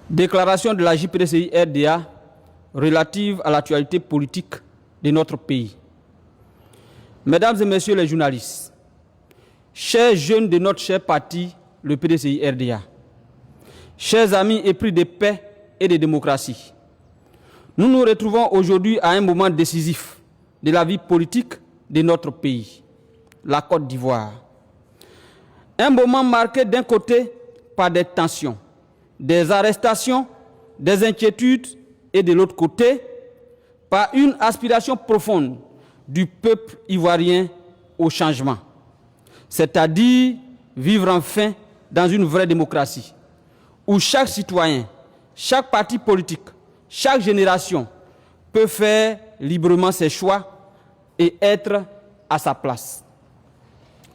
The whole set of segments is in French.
Déclaration de la JPDCI-RDA relative à l'actualité politique de notre pays. Mesdames et messieurs les journalistes, chers jeunes de notre cher parti, le PDCI-RDA, chers amis épris de paix et de démocratie, nous nous retrouvons aujourd'hui à un moment décisif de la vie politique de notre pays, la Côte d'Ivoire. Un moment marqué d'un côté par des tensions, des arrestations, des inquiétudes et de l'autre côté par une aspiration profonde du peuple ivoirien au changement, c'est-à-dire vivre enfin dans une vraie démocratie où chaque citoyen, chaque parti politique, chaque génération peut faire librement ses choix et être à sa place.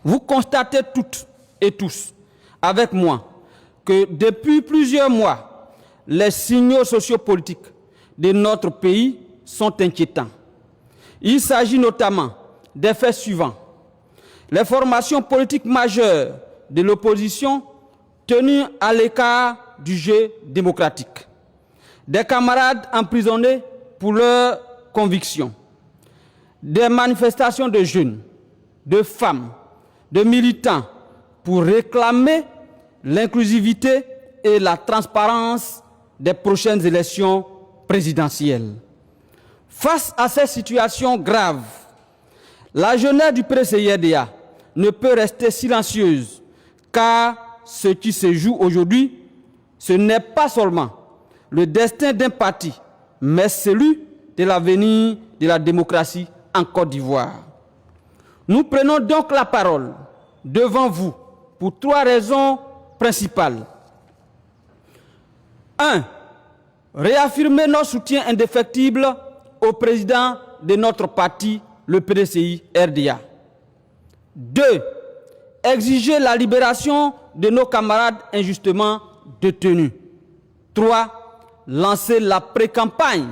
Vous constatez toutes et tous avec moi que depuis plusieurs mois, les signaux sociopolitiques de notre pays sont inquiétants. Il s'agit notamment des faits suivants. Les formations politiques majeures de l'opposition tenues à l'écart du jeu démocratique. Des camarades emprisonnés pour leurs convictions. Des manifestations de jeunes, de femmes, de militants pour réclamer l'inclusivité et la transparence des prochaines élections présidentielles. Face à ces situations graves, la jeunesse du PDCI-RDA ne peut rester silencieuse, car ce qui se joue aujourd'hui, ce n'est pas seulement le destin d'un parti, mais celui de l'avenir de la démocratie en Côte d'Ivoire. Nous prenons donc la parole devant vous pour trois raisons principales. 1. Réaffirmer notre soutien indéfectible au président de notre parti, le PDCI-RDA. 2. Exiger la libération de nos camarades injustement détenus. 3. Lancer la pré-campagne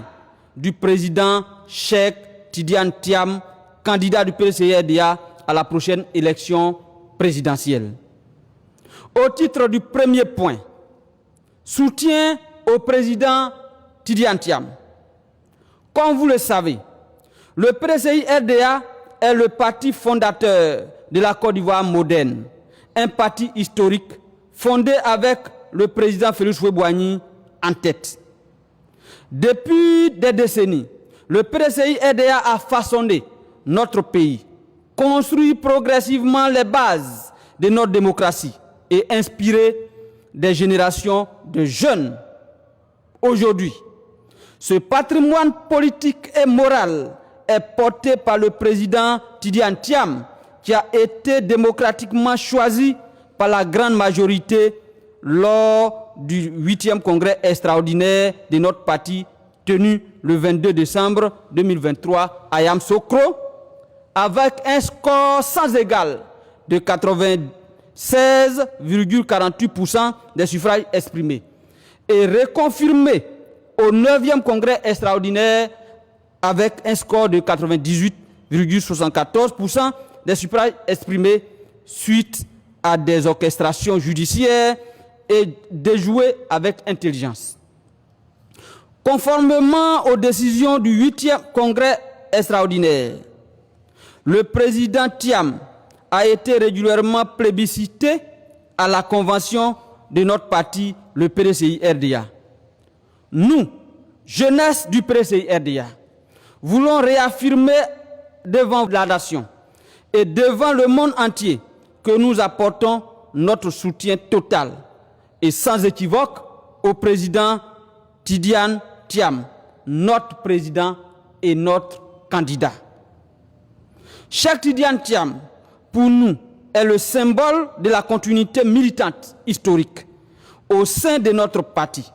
du président Cheikh Tidiane Thiam, candidat du PDCI-RDA à la prochaine élection présidentielle. Au titre du premier point, soutien au président Tidiane Thiam. Comme vous le savez, le PDCI-RDA est le parti fondateur de la Côte d'Ivoire moderne, un parti historique fondé avec le président Félix Houphouët-Boigny en tête. Depuis des décennies, le PDCI-RDA a façonné notre pays, construit progressivement les bases de notre démocratie et inspiré des générations de jeunes. Aujourd'hui, ce patrimoine politique et moral est porté par le président Tidiane Thiam, qui a été démocratiquement choisi par la grande majorité lors du 8e congrès extraordinaire de notre parti tenu le 22 décembre 2023 à Yamoussoukro, avec un score sans égal de 96,48% des suffrages exprimés, et reconfirmé au 9e congrès extraordinaire avec un score de 98,74% des suffrages exprimés suite à des orchestrations judiciaires et déjouées avec intelligence. Conformément aux décisions du 8e congrès extraordinaire, le président Thiam a été régulièrement plébiscité à la convention de notre parti, le PDCI-RDA. Nous, jeunesse du PDCI-RDA, voulons réaffirmer devant la nation et devant le monde entier que nous apportons notre soutien total et sans équivoque au président Tidiane Thiam, notre président et notre candidat. Cheikh Tidiane Thiam, pour nous, est le symbole de la continuité militante historique au sein de notre parti.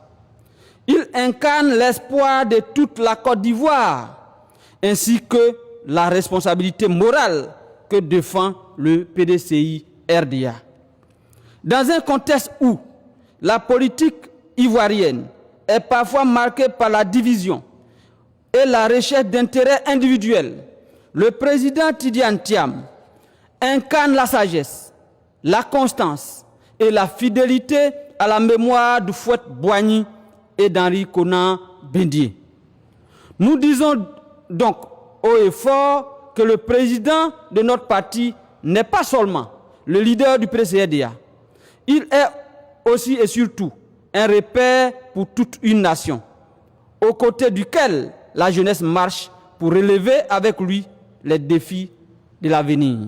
Il incarne l'espoir de toute la Côte d'Ivoire, ainsi que la responsabilité morale que défend le PDCI-RDA. Dans un contexte où la politique ivoirienne est parfois marquée par la division et la recherche d'intérêts individuels, le président Tidiane Thiam incarne la sagesse, la constance et la fidélité à la mémoire de Houphouët-Boigny et d'Henri Konan Bédié. Nous disons donc haut et fort que le président de notre parti n'est pas seulement le leader du PCRDA, il est aussi et surtout un repère pour toute une nation, aux côtés duquel la jeunesse marche pour relever avec lui les défis de l'avenir.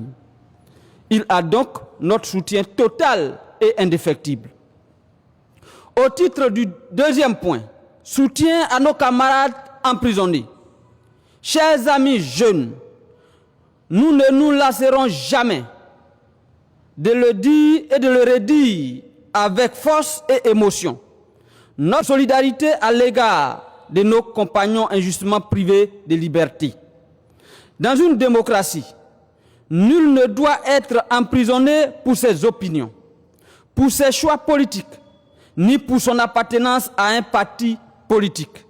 Il a donc notre soutien total et indéfectible. Au titre du deuxième point, soutien à nos camarades emprisonnés. Chers amis jeunes, nous ne nous lasserons jamais de le dire et de le redire avec force et émotion. Notre solidarité à l'égard de nos compagnons injustement privés de liberté. Dans une démocratie, nul ne doit être emprisonné pour ses opinions, pour ses choix politiques, ni pour son appartenance à un parti politique.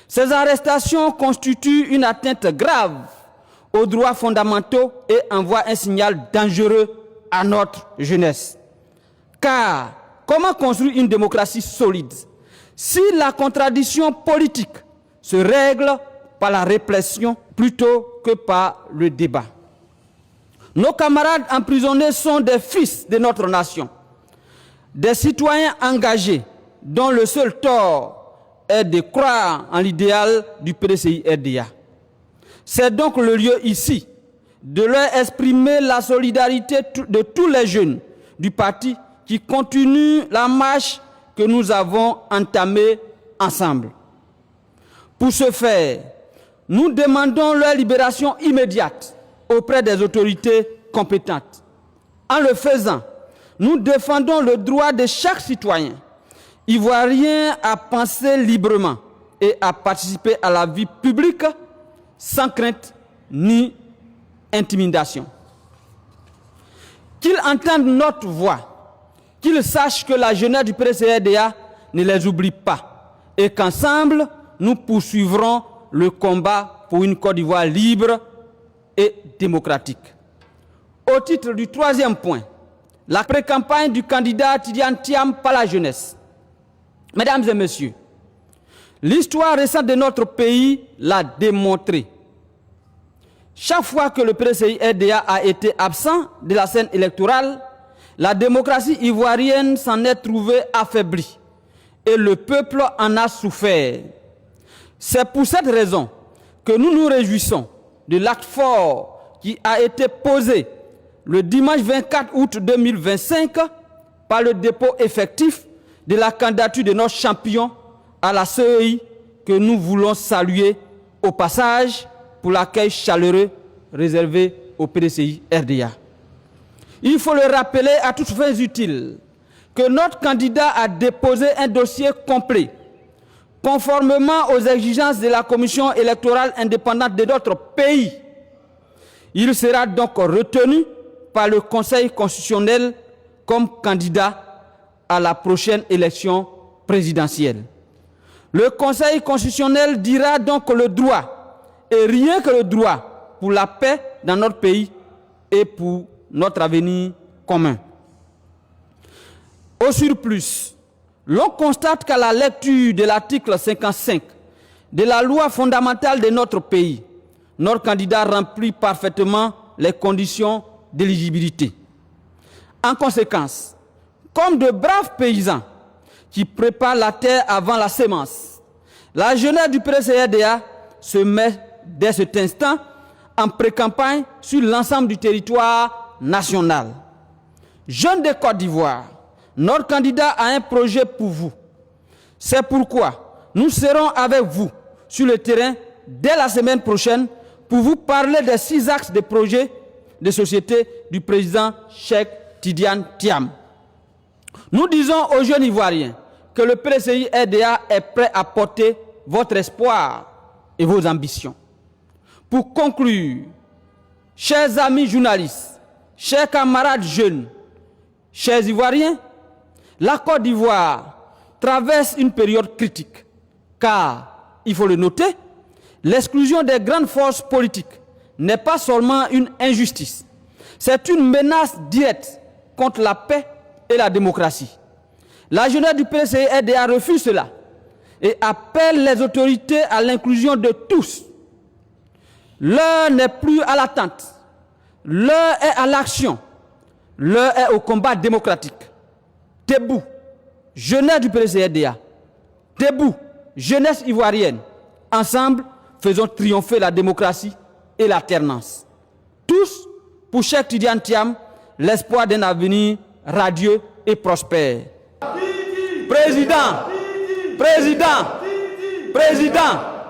Ces arrestations constituent une atteinte grave aux droits fondamentaux et envoient un signal dangereux à notre jeunesse. Car comment construire une démocratie solide si la contradiction politique se règle par la répression plutôt que par le débat? Nos camarades emprisonnés sont des fils de notre nation, des citoyens engagés dont le seul tort est de croire en l'idéal du PDCI-RDA. C'est donc le lieu ici de leur exprimer la solidarité de tous les jeunes du parti qui continuent la marche que nous avons entamée ensemble. Pour ce faire, nous demandons leur libération immédiate auprès des autorités compétentes. En le faisant, nous défendons le droit de chaque citoyen ivoirien à penser librement et à participer à la vie publique sans crainte ni intimidation. Qu'ils entendent notre voix, qu'ils sachent que la jeunesse du PCRDA ne les oublie pas et qu'ensemble, nous poursuivrons le combat pour une Côte d'Ivoire libre et démocratique. Au titre du troisième point, la pré-campagne du candidat Tidiane Thiam par la jeunesse. Mesdames et messieurs, l'histoire récente de notre pays l'a démontré. Chaque fois que le PCI-RDA a été absent de la scène électorale, la démocratie ivoirienne s'en est trouvée affaiblie et le peuple en a souffert. C'est pour cette raison que nous nous réjouissons de l'acte fort qui a été posé le dimanche 24 août 2025 par le dépôt effectif de la candidature de notre champion à la CEI que nous voulons saluer au passage pour l'accueil chaleureux réservé au PDCI-RDA. Il faut le rappeler à toutes fins utiles que notre candidat a déposé un dossier complet conformément aux exigences de la Commission électorale indépendante de notre pays. Il sera donc retenu par le Conseil constitutionnel comme candidat à la prochaine élection présidentielle. Le Conseil constitutionnel dira donc le droit, et rien que le droit, pour la paix dans notre pays et pour notre avenir commun. Au surplus, l'on constate qu'à la lecture de l'article 55 de la loi fondamentale de notre pays, notre candidat remplit parfaitement les conditions d'éligibilité. En conséquence, comme de braves paysans qui préparent la terre avant la sémence, la jeunesse du PCRDA se met dès cet instant en pré-campagne sur l'ensemble du territoire national. Jeunes de Côte d'Ivoire, notre candidat a un projet pour vous. C'est pourquoi nous serons avec vous sur le terrain dès la semaine prochaine pour vous parler des 6 axes de projet de société du président Cheikh Tidiane Thiam. Nous disons aux jeunes Ivoiriens que le PCI-RDA est prêt à porter votre espoir et vos ambitions. Pour conclure, chers amis journalistes, chers camarades jeunes, chers Ivoiriens, la Côte d'Ivoire traverse une période critique, car, il faut le noter, l'exclusion des grandes forces politiques n'est pas seulement une injustice, c'est une menace directe contre la paix et la démocratie. La jeunesse du PCI-RDA refuse cela. et appelle les autorités à l'inclusion de tous. L'heure n'est plus à l'attente, l'heure est à l'action, l'heure est au combat démocratique. Debout, jeunesse du PDCRDA, debout, jeunesse ivoirienne, ensemble, faisons triompher la démocratie et l'alternance. Tous, pour Cheikh Tidiane Thiam, l'espoir d'un avenir radieux et prospère. Président, président, président.